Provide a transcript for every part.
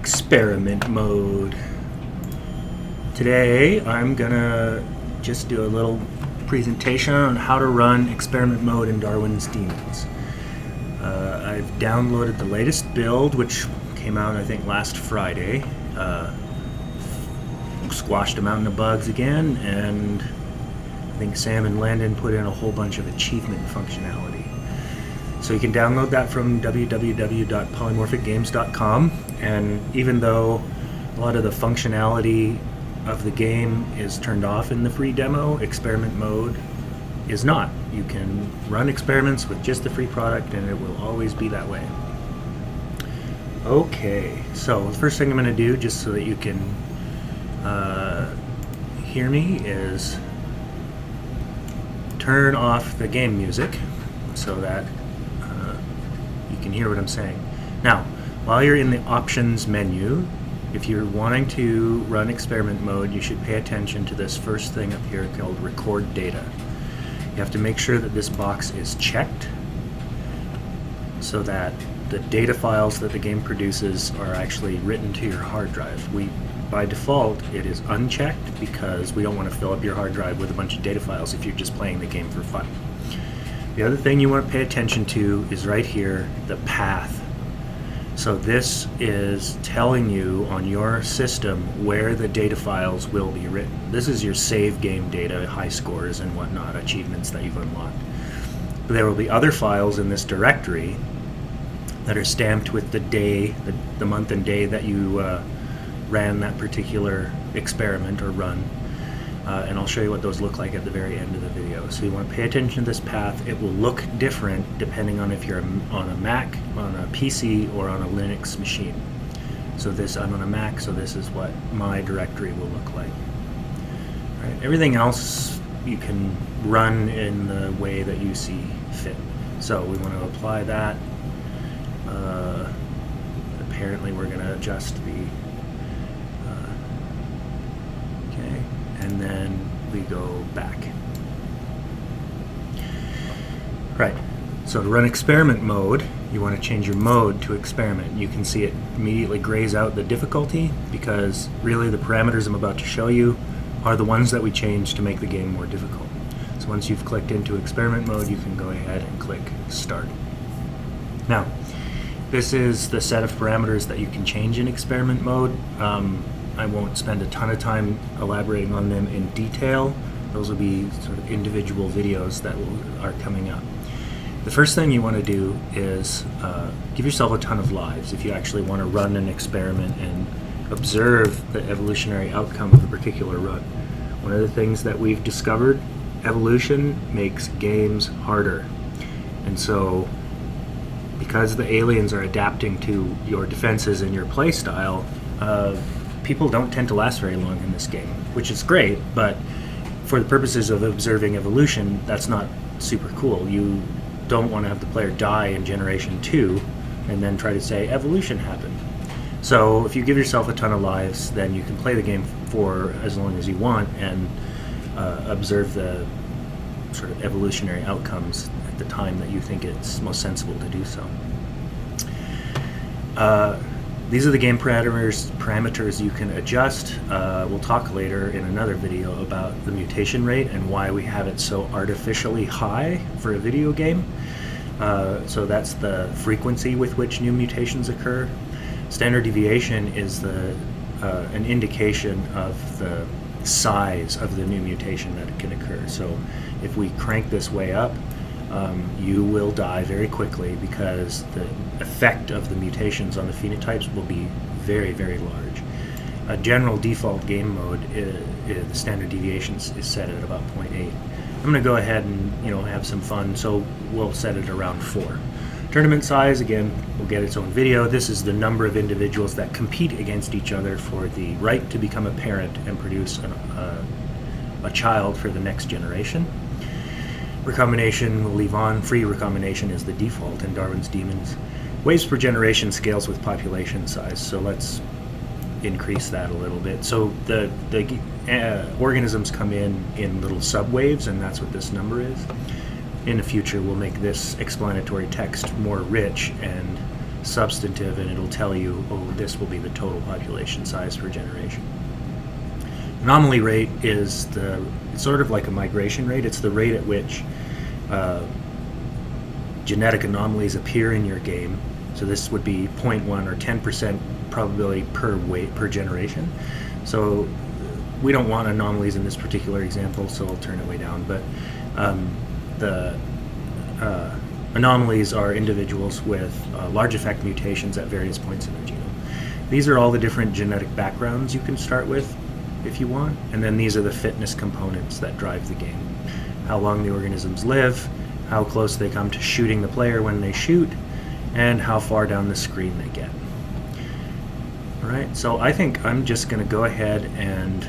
experiment mode. Today I'm gonna just do a little presentation on how to run experiment mode in Darwin's Demons. I've downloaded the latest build, which came out I think last Friday. Squashed a mountain of bugs again, and I think Sam and Landon put in a whole bunch of achievement functionality. So you can download that from www.polymorphicgames.com, and even though a lot of the functionality of the game is turned off in the free demo, experiment mode is not. You can run experiments with just the free product and it will always be that way. Okay, so the first thing I'm going to do, just so that you can hear me, is turn off the game music so that you can hear what I'm saying. Now, while you're in the options menu, if you're wanting to run experiment mode, you should pay attention to this first thing up here called record data. You have to make sure that this box is checked so that the data files that the game produces are actually written to your hard drive. By default, it is unchecked because we don't want to fill up your hard drive with a bunch of data files if you're just playing the game for fun. The other thing you want to pay attention to is right here, the path. So this is telling you on your system where the data files will be written. This is your save game data, high scores and whatnot, achievements that you've unlocked. There will be other files in this directory that are stamped with the day, the month and day that you ran that particular experiment or run. And I'll show you what those look like at the very end of the video. So you want to pay attention to this path. It will look different depending on if you're on a Mac, on a PC, or on a Linux machine. So I'm on a Mac, so this is what my directory will look like. All right, everything else you can run in the way that you see fit. So we want to apply that. Apparently we're going to adjust the and then we go back. Right, so to run experiment mode, you want to change your mode to experiment. You can see it immediately grays out the difficulty because really the parameters I'm about to show you are the ones that we changed to make the game more difficult. So once you've clicked into experiment mode, you can go ahead and click start. Now, this is the set of parameters that you can change in experiment mode. I won't spend a ton of time elaborating on them in detail. Those will be sort of individual videos that are coming up. The first thing you want to do is give yourself a ton of lives if you actually want to run an experiment and observe the evolutionary outcome of a particular run. One of the things that we've discovered, evolution makes games harder. And so because the aliens are adapting to your defenses and your play style, people don't tend to last very long in this game, which is great, but for the purposes of observing evolution, that's not super cool. You don't want to have the player die in generation 2 and then try to say evolution happened. So if you give yourself a ton of lives, then you can play the game for as long as you want and observe the sort of evolutionary outcomes at the time that you think it's most sensible to do so. These are the game parameters you can adjust. We'll talk later in another video about the mutation rate and why we have it so artificially high for a video game. So that's the frequency with which new mutations occur. Standard deviation is an indication of the size of the new mutation that can occur. So if we crank this way up, you will die very quickly because the effect of the mutations on the phenotypes will be very, very large. A general default game mode, the standard deviations is set at about 0.8. I'm going to go ahead and have some fun, so we'll set it around 4. Tournament size, again, will get its own video. This is the number of individuals that compete against each other for the right to become a parent and produce a child for the next generation. Recombination we'll leave on. Free recombination is the default in Darwin's Demons. Waves per generation scales with population size, so let's increase that a little bit. So the organisms come in little subwaves, and that's what this number is. In the future, we'll make this explanatory text more rich and substantive, and it'll tell you, oh, this will be the total population size per generation. Anomaly rate is it's sort of like a migration rate. It's the rate at which genetic anomalies appear in your game. So this would be 0.1 or 10% probability per generation. So we don't want anomalies in this particular example, so I'll turn it way down. But the anomalies are individuals with large effect mutations at various points in their genome. These are all the different genetic backgrounds you can start with if you want, and then these are the fitness components that drive the game. How long the organisms live, how close they come to shooting the player when they shoot, and how far down the screen they get. Alright, so I think I'm just going to go ahead and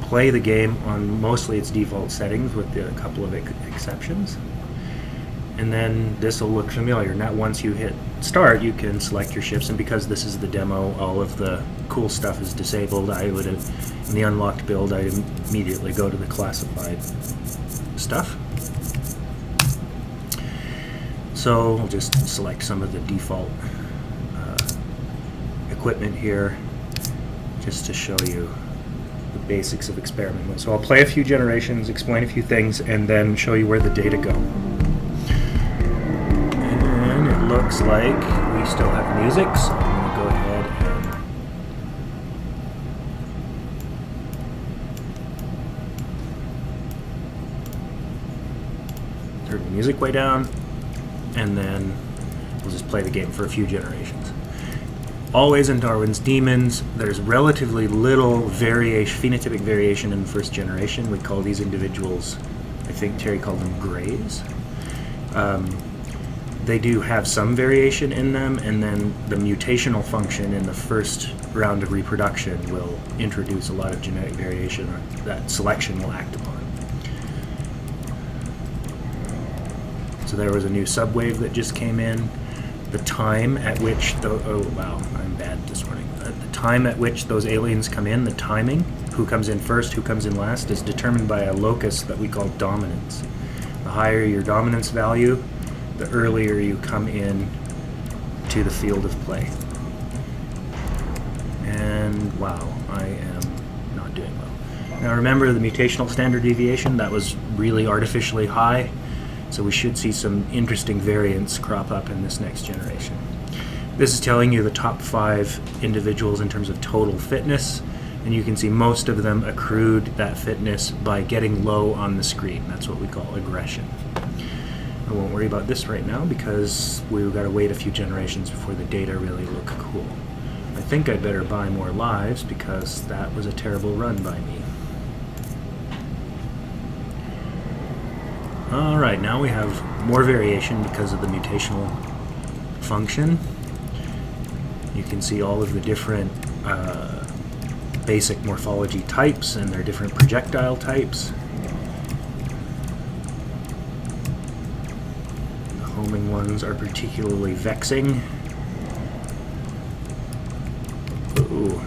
play the game on mostly its default settings with a couple of exceptions. And then this will look familiar. Now once you hit start, you can select your ships, and because this is the demo, all of the cool stuff is disabled. In the unlocked build, I immediately go to the classified stuff. So I'll just select some of the default equipment here just to show you the basics of experiment mode. So I'll play a few generations, explain a few things, and then show you where the data go. And it looks like we still have music, so I'm going to go ahead and turn the music way down, and then we'll just play the game for a few generations. Always in Darwin's Demons, there's relatively little phenotypic variation in the first generation. We call these individuals, I think Terry called them grays. They do have some variation in them, and then the mutational function in the first round of reproduction will introduce a lot of genetic variation that selection will act upon. So there was a new subwave that just came in. The time at which oh wow, I'm bad this morning. The time at which those aliens come in, the timing, who comes in first, who comes in last, is determined by a locus that we call dominance. The higher your dominance value, the earlier you come in to the field of play. And wow, I am not doing well. Now remember the mutational standard deviation, that was really artificially high. So we should see some interesting variants crop up in this next generation. This is telling you the top 5 individuals in terms of total fitness, and you can see most of them accrued that fitness by getting low on the screen. That's what we call aggression. I won't worry about this right now because we've got to wait a few generations before the data really look cool. I think I'd better buy more lives because that was a terrible run by me. Alright, now we have more variation because of the mutational function. You can see all of the different basic morphology types and their different projectile types. The homing ones are particularly vexing. Ooh.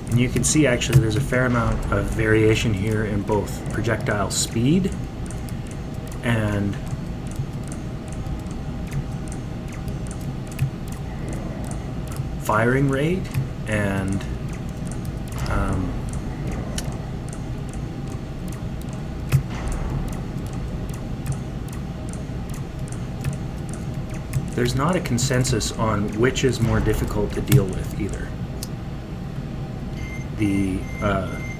And you can see actually there's a fair amount of variation here in both projectile speed and firing rate and there's not a consensus on which is more difficult to deal with either. The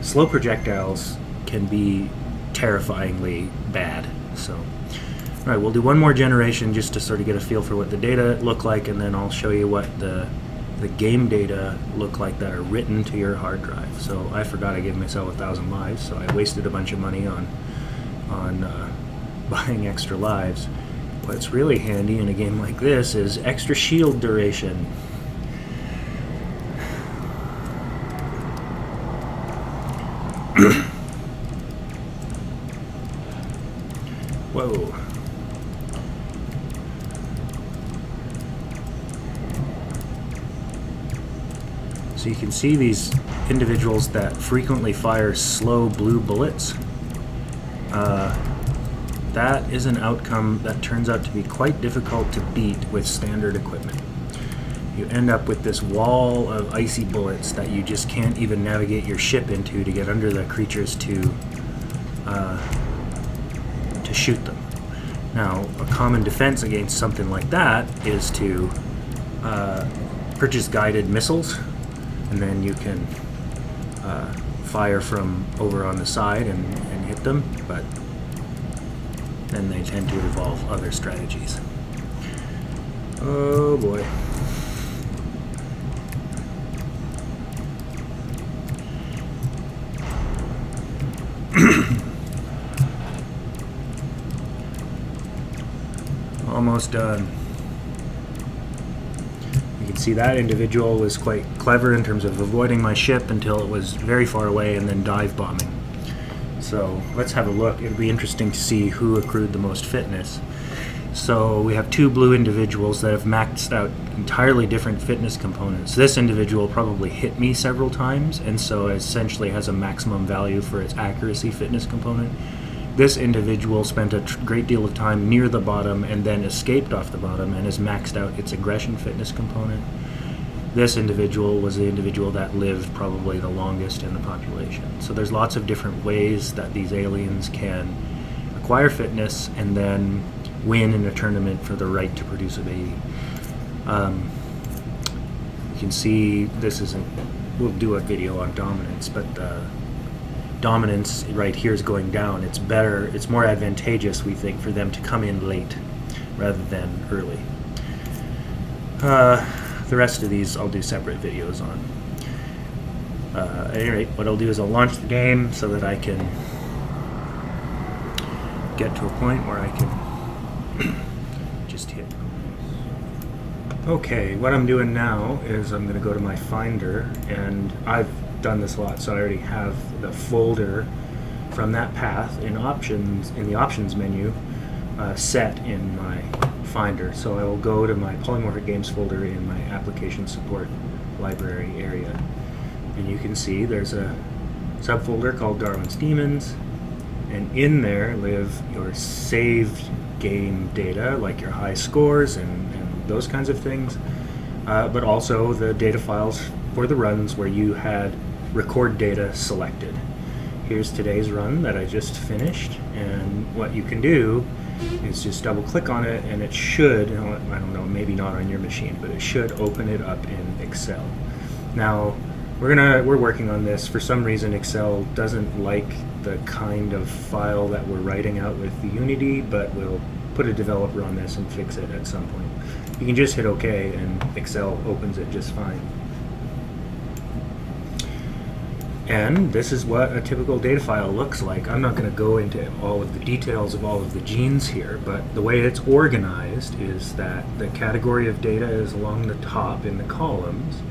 slow projectiles can be terrifyingly bad. So, all right, we'll do one more generation just to sort of get a feel for what the data look like, and then I'll show you what the game data look like that are written to your hard drive. So I forgot I gave myself 1,000 lives, so I wasted a bunch of money on buying extra lives. What's really handy in a game like this is extra shield duration. Whoa. So you can see these individuals that frequently fire slow blue bullets. That is an outcome that turns out to be quite difficult to beat with standard equipment. You end up with this wall of icy bullets that you just can't even navigate your ship into to get under the creatures to shoot them. Now, a common defense against something like that is to purchase guided missiles, and then you can fire from over on the side and hit them, but then they tend to evolve other strategies. Oh boy. Almost done. You can see that individual was quite clever in terms of avoiding my ship until it was very far away and then dive bombing. So let's have a look. It'll be interesting to see who accrued the most fitness. So we have two blue individuals that have maxed out entirely different fitness components. This individual probably hit me several times, and so essentially has a maximum value for its accuracy fitness component. This individual spent a great deal of time near the bottom and then escaped off the bottom and has maxed out its aggression fitness component. This individual was the individual that lived probably the longest in the population. So there's lots of different ways that these aliens can acquire fitness and then win in a tournament for the right to produce a baby. You can see this isn't, we'll do a video on dominance, but dominance right here is going down. It's better, it's more advantageous, we think, for them to come in late rather than early. The rest of these I'll do separate videos on. At any rate, what I'll do is I'll launch the game so that I can get to a point where I can just hit. Okay, what I'm doing now is I'm going to go to my Finder, and I've done this a lot, so I already have the folder from that path in options, in the options menu, set in my Finder. So I will go to my polymorphic games folder in my application support library area, and you can see there's a subfolder called Darwin's Demons, and in there live your saved game data, like your high scores and those kinds of things, but also the data files for the runs where you had record data selected. Here's today's run that I just finished, and what you can do is just double click on it, and it should, I don't know, maybe not on your machine, but it should open it up in Excel. Now we're working on this. For some reason Excel doesn't like the kind of file that we're writing out with the Unity, but we'll put a developer on this and fix it at some point. You can just hit OK and Excel opens it just fine. And this is what a typical data file looks like. I'm not going to go into all of the details of all of the genes here, but the way it's organized is that the category of data is along the top in the columns,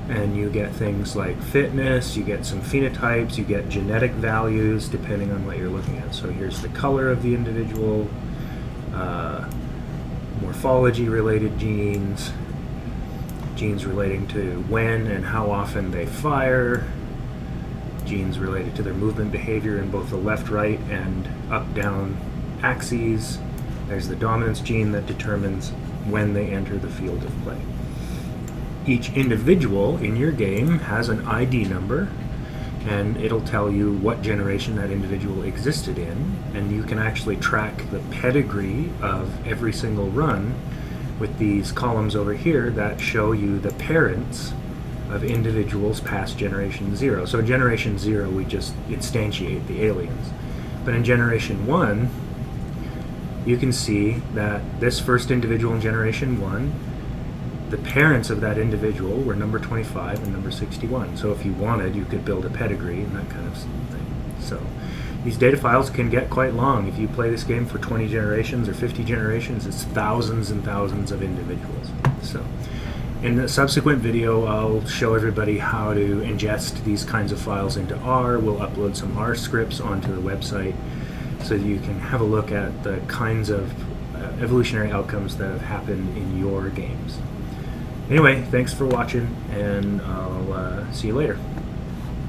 and you get things like fitness, you get some phenotypes, you get genetic values depending on what you're looking at. So here's the color of the individual, morphology related genes, genes relating to when and how often they fire, genes related to their movement behavior in both the left, right, and up, down axes. There's the dominance gene that determines when they enter the field of play. Each individual in your game has an ID number, and it'll tell you what generation that individual existed in, and you can actually track the pedigree of every single run with these columns over here that show you the parents of individuals past generation 0. So in generation 0 we just instantiate the aliens, but in generation 1 you can see that this first individual in generation 1, the parents of that individual were number 25 and number 61. So if you wanted, you could build a pedigree and that kind of thing. So these data files can get quite long. If you play this game for 20 generations or 50 generations, it's thousands and thousands of individuals. So in the subsequent video, I'll show everybody how to ingest these kinds of files into R. We'll upload some R scripts onto the website so that you can have a look at the kinds of evolutionary outcomes that have happened in your games. Anyway, thanks for watching, and I'll see you later.